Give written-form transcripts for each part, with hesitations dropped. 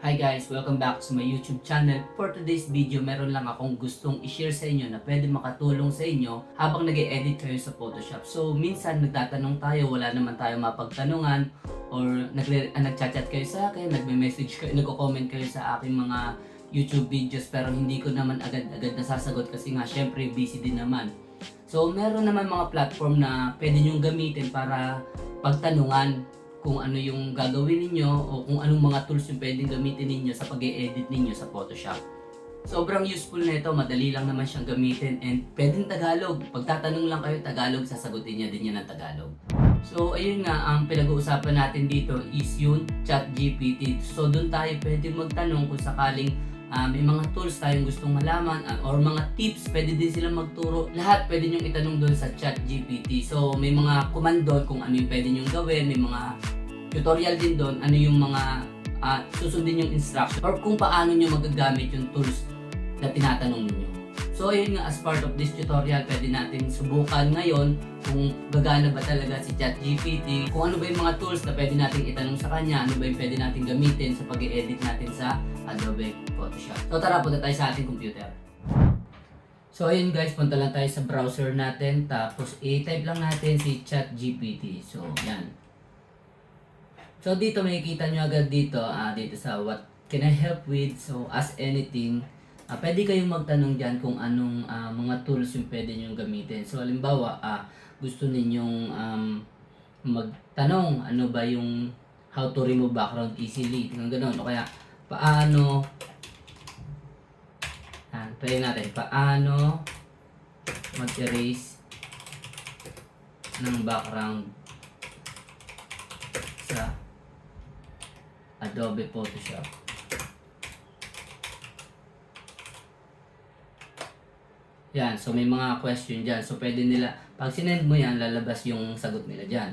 Hi guys! Welcome back to my YouTube channel. For today's video, meron lang akong gustong i-share sa inyo na pwede makatulong sa inyo habang nag-e-edit kayo sa Photoshop. So, minsan nagtatanong tayo, wala naman tayo mapagtanungan or nagchat-chat kayo sa akin, nagme-message kayo, nagko-comment kayo sa aking mga YouTube videos pero hindi ko naman agad-agad nasasagot kasi nga syempre busy din naman. So, meron naman mga platform na pwede nyong gamitin para pagtanungan kung ano yung gagawin ninyo o kung anong mga tools yung pwedeng gamitin ninyo sa pag-e-edit ninyo sa Photoshop. Sobrang useful na ito, madali lang naman siyang gamitin and pwedeng Tagalog. Pagtatanong lang kayo Tagalog, sasagutin niya din yan ng Tagalog. So ayun nga, ang pinag-uusapan natin dito is yung ChatGPT. So doon tayo pwedeng magtanong kung sakaling may mga tools tayong gustong malaman or mga tips, pwede din silang magturo. Lahat pwede nyong itanong doon sa ChatGPT. So may mga command doon kung ano yung pwede nyong gawin, may mga tutorial din doon, ano yung mga susundin yung instruction or kung paano nyo magagamit yung tools na tinatanong niyo. So ayun nga, as part of this tutorial, pwede natin subukan ngayon kung gagana ba talaga si ChatGPT, kung ano ba yung mga tools na pwede natin itanong sa kanya, ano ba yung pwede natin gamitin sa pag-i-edit natin sa Adobe Photoshop. So tara, punta tayo sa ating computer. So ayun guys, punta lang tayo sa browser natin, tapos i-type lang natin si ChatGPT. So yan. So dito makikita nyo agad dito, dito sa what can I help with, so ask anything. Pwede kayong magtanong dyan kung anong mga tools yung pwede nyo gamitin. So halimbawa, gusto ninyong magtanong ano ba yung how to remove background easily, yung ganun. O kaya paano, try natin, paano mag-erase ng background sa Adobe Photoshop. Yan, so may mga question dyan. So pwede nila, pag sinend mo yan, lalabas yung sagot nila dyan.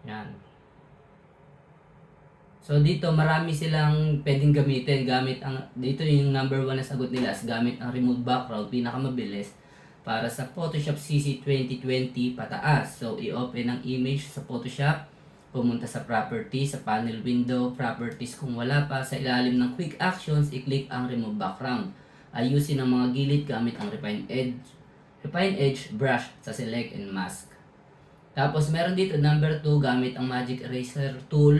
Yan. So dito marami silang pwedeng gamitin. Dito yung number 1 na sagot nila is gamit ang remove background, pinakamabilis para sa Photoshop CC 2020 pataas. So i-open ang image sa Photoshop, pumunta sa properties, sa panel window, properties kung wala pa, sa ilalim ng quick actions, i-click ang remove background. Ayusin ang mga gilid gamit ang refine edge brush sa select and mask. Tapos meron dito number 2 gamit ang magic eraser tool.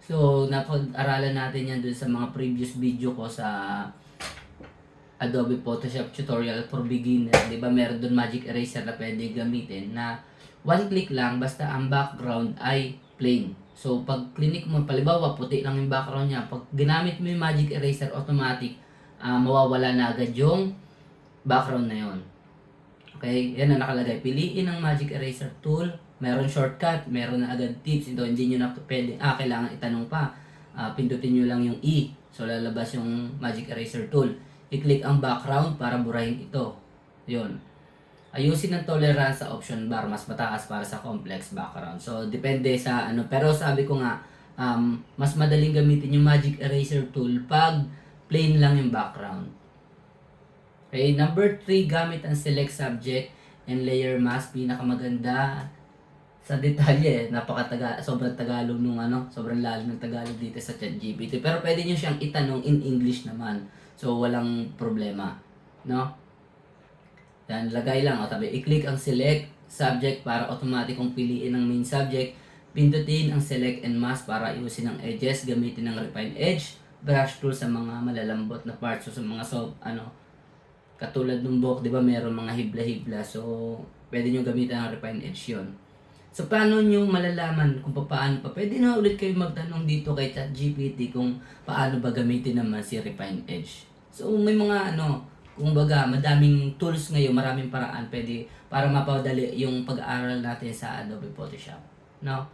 So napag-aralan natin yan dun sa mga previous video ko sa Adobe Photoshop tutorial for beginner. Diba meron dun magic eraser na pwede gamitin na one click lang basta ang background ay plain. So pag click mo, palibawa puti lang yung background niya, pag ginamit mo yung magic eraser, automatic mawawala na agad yung background na yon. Okay, yan na nakalagay. Piliin ang magic eraser tool. Meron shortcut, meron na agad tips. Ito hindi nyo na pwede, kailangan itanong pa. Pindutin nyo lang yung E. So lalabas yung magic eraser tool. I-click ang background para burahin ito. Yun. Ayusin ang tolerance sa option bar, mas mataas para sa complex background. So, depende sa ano. Pero sabi ko nga, mas madaling gamitin yung magic eraser tool pag plain lang yung background. Okay, number 3, gamit ang select subject and layer mask. Pinakamaganda sa detalye. Sobrang Tagalog nung sobrang lalim ng Tagalog dito sa ChatGPT. Pero pwede nyo siyang itanong in English naman. So, walang problema. No? Yan, lagay lang. O, i-click ang select subject para automatic kong piliin ang main subject. Pindutin ang select and mask para iusin ang edges. Gamitin ang refine edge brush tool sa mga malalambot na parts. So, sa mga katulad ng buhok, di ba, meron mga hibla-hibla. So, pwede nyo gamitin ang refine edge yun. So, paano nyo malalaman kung paano pa? Pwede na ulit kayo magtanong dito kay ChatGPT kung paano ba gamitin naman si refine edge. So, may mga kumbaga, madaming tools ngayon, maraming paraan pwede para mapadali yung pag-aaral natin sa Adobe Photoshop. No?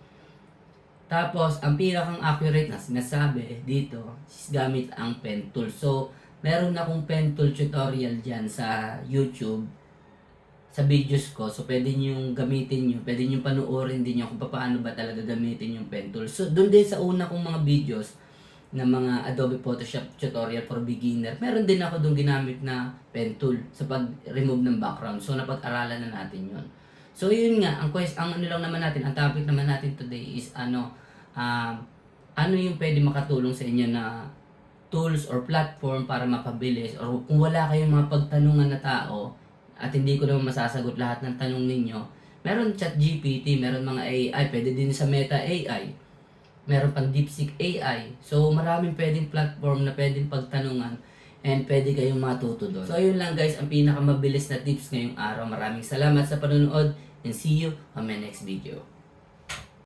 Tapos, ang pinakang accurate na sinasabi dito is gamit ang pen tool. So, meron na akong pen tool tutorial dyan sa YouTube, sa videos ko. So, pwede nyo gamitin nyo, pwede nyo panuorin din nyo kung paano ba talaga gamitin yung pen tool. So, doon din sa una kong mga videos, na mga Adobe Photoshop tutorial for beginner, meron din ako doon ginamit na pen tool sa pag-remove ng background. So, napag-aralan na natin yon. So, yun nga, ang ano lang naman natin, ang topic naman natin today is ano yung pwede makatulong sa inyo na tools or platform para mapabilis, or kung wala kayong mga pagtanungan na tao at hindi ko naman masasagot lahat ng tanong ninyo, meron ChatGPT, meron mga AI, pwede din sa Meta AI, meron pang DeepSeek AI. So maraming pwedeng platform na pwedeng pagtanungan and pwede kayong matuto doon. So ayun lang guys, ang pinakamabilis na tips ngayong araw. Maraming salamat sa panonood and see you on my next video.